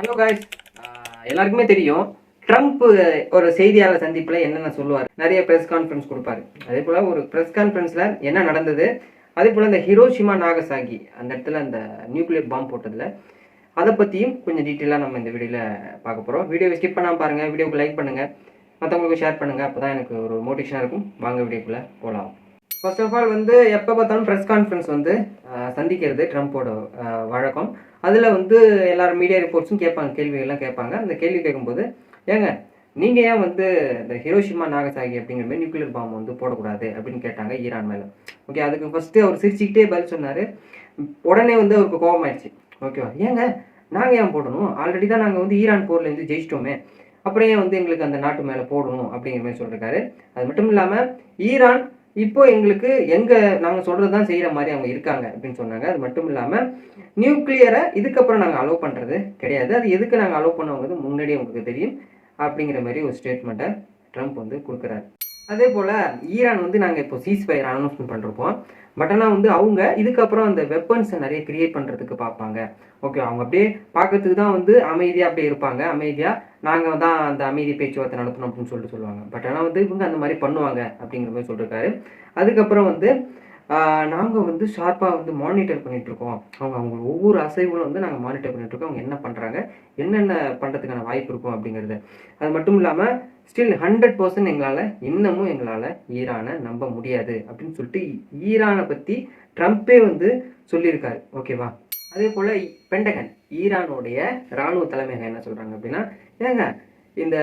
Hello guys, எல்லாருக்குமே தெரியும் Trump ஒரு செய்தியாளர் சந்திப்பில் என்னென்ன சொல்லுவார். நிறைய ப்ரெஸ் கான்ஃபரன்ஸ் கொடுப்பாரு. அதே போல் ஒரு ப்ரெஸ் கான்ஃபரன்ஸில் என்ன நடந்தது, அதே போல் இந்த ஹிரோஷிமா நாகசாகி அந்த இடத்துல அந்த நியூக்ளியர் பாம்பு போட்டதில் அதை பற்றியும் கொஞ்சம் டீட்டெயிலாக நம்ம இந்த வீடியோவில் பார்க்க போகிறோம். வீடியோவை ஸ்கிப் பண்ணாமல் பாருங்கள், வீடியோக்கு லைக் பண்ணுங்கள், மற்றவங்களுக்கு ஷேர் பண்ணுங்கள். அப்போ தான் எனக்கு ஒரு மோட்டிவேஷனாக இருக்கும். வாங்க வீடியோக்குள்ளே போகலாம். ஃபர்ஸ்ட் ஆஃப் ஆல் எப்போ பார்த்தாலும் ப்ரெஸ் கான்ஃபரன்ஸ் சந்திக்கிறது ட்ரம்ப்போட வழக்கம். அதில் எல்லாரும் மீடியா ரிப்போர்ட்ஸும் கேட்பாங்க, கேள்விகள்லாம் கேட்பாங்க. அந்த கேள்வி கேட்கும்போது, ஏங்க நீங்கள் ஏன் இந்த ஹிரோஷிமா நாகசாகி அப்படிங்கிற மாதிரி நியூக்ளியர் பாம்பு போடக்கூடாது அப்படின்னு கேட்டாங்க ஈரான் மேலே. ஓகே, அதுக்கு ஃபஸ்ட்டு அவர் சிரிச்சுக்கிட்டே பதில் சொன்னார். உடனே அவருக்கு கோபம் ஆயிடுச்சு. ஓகேவா, ஏங்க நாங்கள் ஏன் போடணும், ஆல்ரெடி தான் நாங்கள் ஈரான் போரில் ஜெயிச்சிட்டோமே, அப்புறம் ஏன் எங்களுக்கு அந்த நாட்டு மேலே போடணும் அப்படிங்கிற மாதிரி சொல்லியிருக்காரு. அது மட்டும் இல்லாமல் ஈரான் இப்போ எங்களுக்கு நாங்கள் சொல்கிறது தான் செய்கிற மாதிரி அவங்க இருக்காங்க அப்படின்னு சொன்னாங்க. அது மட்டும் இல்லாமல் நியூக்ளியரை இதுக்கப்புறம் நாங்கள் அலோவ் பண்ணுறது கிடையாது, அது எதுக்கு நாங்கள் அலோவ் பண்ணுவோங்கிறது முன்னாடியே உங்களுக்கு தெரியும் அப்படிங்கிற மாதிரி ஒரு ஸ்டேட்மெண்ட்டை ட்ரம்ப் கொடுக்குறாரு. அதே போல் ஈரான் நாங்கள் இப்போ சீஸ்ஃபயர் அனௌன்ஸ்மெண்ட் பண்ணிருப்போம். பட் ஆனால் அவங்க இதுக்கப்புறம் அந்த வெப்பன்ஸை நிறைய கிரியேட் பண்ணுறதுக்கு பார்ப்பாங்க. ஓகே, அவங்க அப்படியே பார்க்கறதுக்கு தான் அமைதியாக அப்படியே இருப்பாங்க. அமைதியாக நாங்கள் தான் அந்த அமைதி பேச்சுவார்த்தை நடத்தணும் அப்படின்னு சொல்லுவாங்க. பட் ஆனால் இவங்க அந்த மாதிரி பண்ணுவாங்க அப்படிங்கிற மாதிரி சொல்லியிருக்காரு. அதுக்கப்புறம் நாங்கள் ஷார்ப்பாக மானிட்டர் பண்ணிகிட்ருக்கோம். அவங்க ஒவ்வொரு அசைவுகளும் நாங்கள் மானிட்டர் பண்ணிகிட்ருக்கோம். அவங்க என்ன பண்ணுறாங்க, என்னென்ன பண்ணுறதுக்கான வாய்ப்பு இருக்கும் அப்படிங்கிறது. அது மட்டும் இல்லாமல் ஸ்டில் 100% எங்களால் ஈரானை நம்ப முடியாது அப்படின்னு சொல்லிட்டு ஈரானை பற்றி ட்ரம்ப்பே சொல்லியிருக்காரு. ஓகேவா, அதே போல் பென்டகன் ஈரானுடைய இராணுவ தலைமையகம் என்ன சொல்கிறாங்க அப்படின்னா, ஏங்க இந்த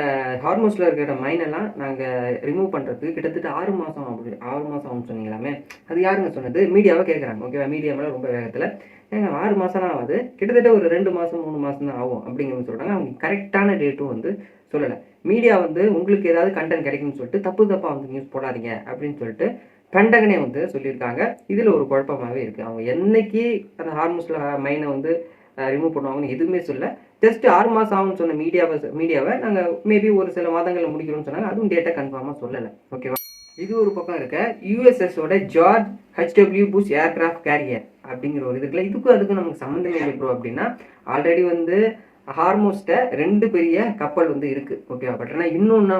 ஹார்மோஸில் இருக்கிற மைனெல்லாம் நாங்கள் ரிமூவ் பண்ணுறதுக்கு கிட்டத்தட்ட 6 மாதம் ஆகும்னு சொன்னீங்களாமே, அது யாருங்க சொன்னது, மீடியாவை கேட்குறாங்க. ஓகேவா, மீடியா மேலே ரொம்ப வேகத்தில், ஏங்க 6 மாதம்லாம் ஆகாது, கிட்டத்தட்ட ஒரு 2 மாதம் 3 மாதம் தான் ஆகும் அப்படிங்கிறது சொல்கிறாங்க. அவங்க கரெக்டான டேட்டும் சொல்லலை. மீடியா உங்களுக்கு ஏதாவது கண்டென்ட் கிடைக்குன்னு சொல்லிட்டு தப்பாக நியூஸ் போடாதீங்க அப்படின்னு சொல்லிட்டு பென்டகனே சொல்லியிருக்காங்க. இதில் ஒரு குழப்பமாகவே இருக்குது. அவங்க என்னைக்கு அந்த ஹார்மோஸில் மைனை ரிமூவ் பண்ணுவாங்கன்னு எதுவுமே சொல்ல, ஜஸ்ட் 6 மாதம் ஆகும்னு சொன்ன மீடியாவை நாங்கள் மேபி ஒரு சில மாதங்களில் முடிக்கிறோம்னு சொன்னாங்க. அதுவும் டேட்டா கன்ஃபார்மாக சொல்லலை. ஓகேவா, இது ஒரு பக்கம் இருக்க. யூஎஸ்எஸோட George H W Bush aircraft carrier அப்படிங்கிற ஒரு இதுக்குள்ள அதுக்கும் நமக்கு சம்மந்தமே இல்லை ப்ரோ அப்படின்னா, ஆல்ரெடி ஹார்மோஸ்ட 2 பெரிய கப்பல் இருக்குது. ஓகேவா, பட் ஆனால் இன்னொன்னா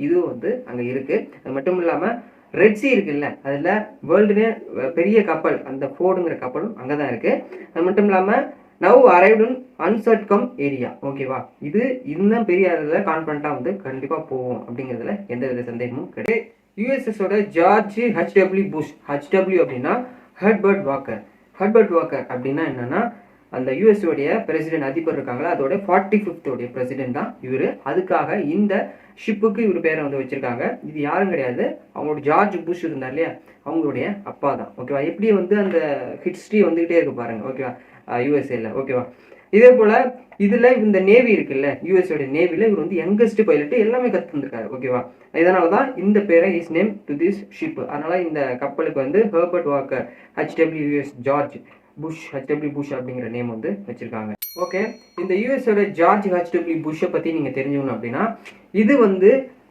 இதுவும் அங்கே இருக்குது. அது மட்டும் இல்லாமல் ரெட் சி இருக்குல்ல, அதில் வேர்ல்டுனே பெரிய கப்பல் அந்த ஃபோர்டுங்கிற கப்பலும் அங்கே தான் இருக்குது. அது மட்டும் இல்லாமல் நவ் அரைவ்டு இன் அன்சர்ட்கம் ஏரியா. ஓகேவா, இது இன்னும் பெரிய அளவில் கான்ஃபிடண்ட்டாக கண்டிப்பாக போகும் அப்படிங்கிறதுல எந்த வித சந்தேகமும் கிடையாது. யூஎஸ்எஸோட ஜார்ஜ் ஹெச்டபிள்யூ புஷ், ஹெச்டபிள்யூ அப்படின்னா ஹெர்பர்ட் வாக்கர் அப்படின்னா என்னன்னா, அந்த யூஎஸ்ஓடைய பிரசிடென்ட் அதிபர் இருக்காங்களா, அதோட 45th பிரசிடென்ட் தான் இவர். அதுக்காக இந்த ஷிப்புக்கு இவர் பேரை வச்சிருக்காங்க. இது யாரும் கிடையாது, அவங்களோட ஜார்ஜ் புஷ் இருந்தார் இல்லையா, அவங்களுடைய அப்பா தான். ஓகேவா, எப்படி அந்த ஹிஸ்ட்ரி வந்துகிட்டே இருக்கு பாருங்க. ஓகேவா, யூஎஸ்ஏல. ஓகேவா, இதே போல இதுல இந்த நேவி இருக்குல்ல, யூஎஸ்ஓடைய நேவில இவர் யங்கஸ்ட் பைலட் எல்லாமே கத்துருக்காரு. ஓகேவா, இதனாலதான் இந்த பேரை is name to this ship. அதனால இந்த கப்பலுக்கு Herbert Walker H W S George H W Bush அப்படிங்கிற நேம் வச்சிருக்காங்க. ஓகே, இந்த யூஎஸோட ஜார்ஜ் ஹெச்டபிள்யூ புஷ்ஷை பற்றி நீங்கள் தெரிஞ்சுக்கணும் அப்படின்னா, இது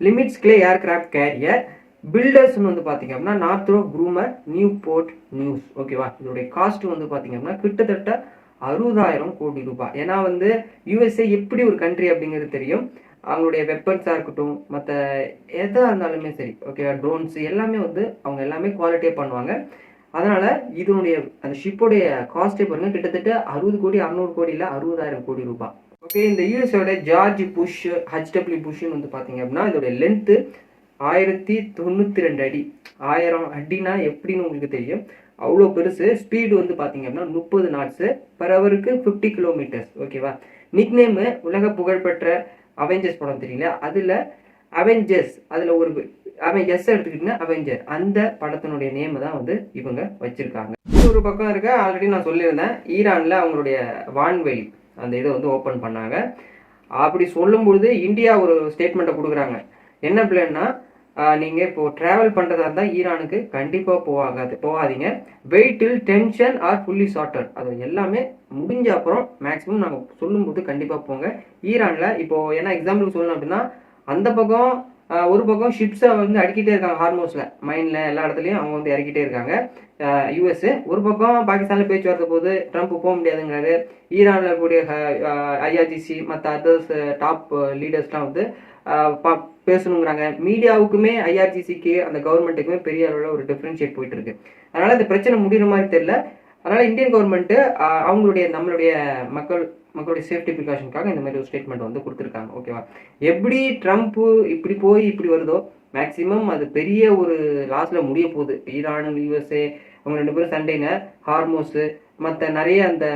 லிமிட்ஸ் கிளே ஏர்கிராஃப்ட் கேரியர் பில்டர்ஸ் பார்த்தீங்க அப்படின்னா நார்த்ரோப் க்ரூமர் நியூபோர்ட் நியூஸ். ஓகேவா, இதோடைய காஸ்ட் பார்த்தீங்க அப்படின்னா கிட்டத்தட்ட 60,000 கோடி ரூபாய். ஏன்னா யூஎஸ்ஏ எப்படி ஒரு கண்ட்ரி அப்படிங்கிறது தெரியும். அவங்களுடைய வெப்பன்ஸாக இருக்கட்டும், மற்ற எதாக இருந்தாலுமே சரி, ஓகேவா, ட்ரோன்ஸ் எல்லாமே அவங்க எல்லாமே குவாலிட்டியாக பண்ணுவாங்க. அதனால இதனுடைய அந்த ஷிப்போடைய காஸ்டே பாருங்க, கிட்டத்தட்ட 60 கோடி 600 கோடி இல்லை 60,000 கோடி ரூபாய். ஓகே, இந்த யூஎஸோட ஜார்ஜ் புஷ் ஹெச்டபிள்யூ புஷ்ன்னு பார்த்தீங்க அப்படின்னா இதோடைய லென்த்து 1092 அடி. 1000 அடினா எப்படின்னு உங்களுக்கு தெரியும், அவ்வளோ பெருசு. ஸ்பீடு பார்த்தீங்க அப்படின்னா 30 knots பர் ஹவருக்கு 50 கிலோமீட்டர்ஸ். ஓகேவா, நிக் நேமு உலக புகழ்பெற்ற அவெஞ்சர்ஸ் படம் தெரியல, அதில் அவெஞ்சர்ஸ், அதில் ஒரு அவெஞ்சர்ஸ் எடுத்துக்கிட்டீங்கன்னா அவெஞ்சர், அந்த படத்தினுடைய நேம் தான் இவங்க வச்சிருக்காங்க. இது ஒரு பக்கம் இருக்க. ஆல்ரெடி நான் சொல்லியிருந்தேன், ஈரானில் அவங்களுடைய வான்வெளி அந்த இதை ஓப்பன் பண்ணாங்க. அப்படி சொல்லும்பொழுது இந்தியா ஒரு ஸ்டேட்மெண்ட்டை கொடுக்குறாங்க. என்ன பிளான்னா, நீங்கள் இப்போ ட்ராவல் பண்ணுறதா இருந்தால் ஈரானுக்கு கண்டிப்பாக போகாதீங்க. Wait till tension are fully charted. அது எல்லாமே முடிஞ்ச அப்புறம் மேக்ஸிமம் நாங்கள் சொல்லும்போது கண்டிப்பாக போங்க. ஈரானில் இப்போ என்ன எக்ஸாம்பிளுக்கு சொல்லணும் அப்படின்னா, அந்த பக்கம் ஒரு பக்கம் ஷிப்ஸை வந்து அடிக்கிட்டே இருக்காங்க ஹார்மோஸில், மைனில் எல்லா இடத்துலையும் அவங்க வந்து இறக்கிட்டே இருக்காங்க யூஎஸ். ஒரு பக்கம் பாகிஸ்தானில் பேச்சுவார்த்தை போது ட்ரம்ப் போக முடியாதுங்கிறாரு. ஈரானில் இருக்கக்கூடிய ஐஆர்ஜிசி மற்ற அதர்ஸ் டாப் லீடர்ஸ்லாம் வந்து பேசணுங்கிறாங்க. மீடியாவுக்குமே ஐஆர்ஜிசிக்கு அந்த கவர்மெண்ட்டுக்குமே பெரிய அளவில் ஒரு டிஃப்ரென்ஷியேட் போயிட்டு இருக்கு. அதனால இந்த பிரச்சனை முடிகிற மாதிரி தெரியல. அதனால இந்தியன் கவர்மெண்ட்டு நம்மளுடைய மக்களுடைய சேஃப்டி ப்ரிகாஷனுக்காக இந்த மாதிரி ஒரு ஸ்டேட்மெண்ட் வந்து கொடுத்துருக்காங்க. ஓகேவா? எப்படி ட்ரம்ப்பு இப்படி போய் இப்படி வருதோ மேக்சிமம் அது பெரிய ஒரு லாஸில் முடிய போகுது. ஈரான் யூஎஸ்ஏ அவங்க 2 பேரும் சண்டைன்னு ஹார்மோஸு மற்ற நிறைய அந்த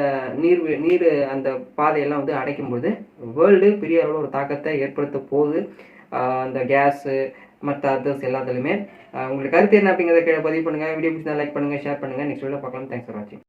நீர் அந்த பாதையெல்லாம் வந்து அடைக்கும்போது வேர்ல்டு பெரிய அளவில் ஒரு தாக்கத்தை ஏற்படுத்த போகுது. அந்த கேஸு மற்ற அதர்ஸ் எல்லாத்துலையுமே. உங்களுக்கு கருத்து என்ன அப்படிங்கிறத கீழே பதிவு பண்ணுங்கள். வீடியோ பிடிச்சா லைக் பண்ணுங்கள், ஷேர் பண்ணுங்கள். நெக்ஸ்ட் வீடியோவில் பார்க்கலாம். தேங்க்ஸ் ஃபார் வாட்சிங்.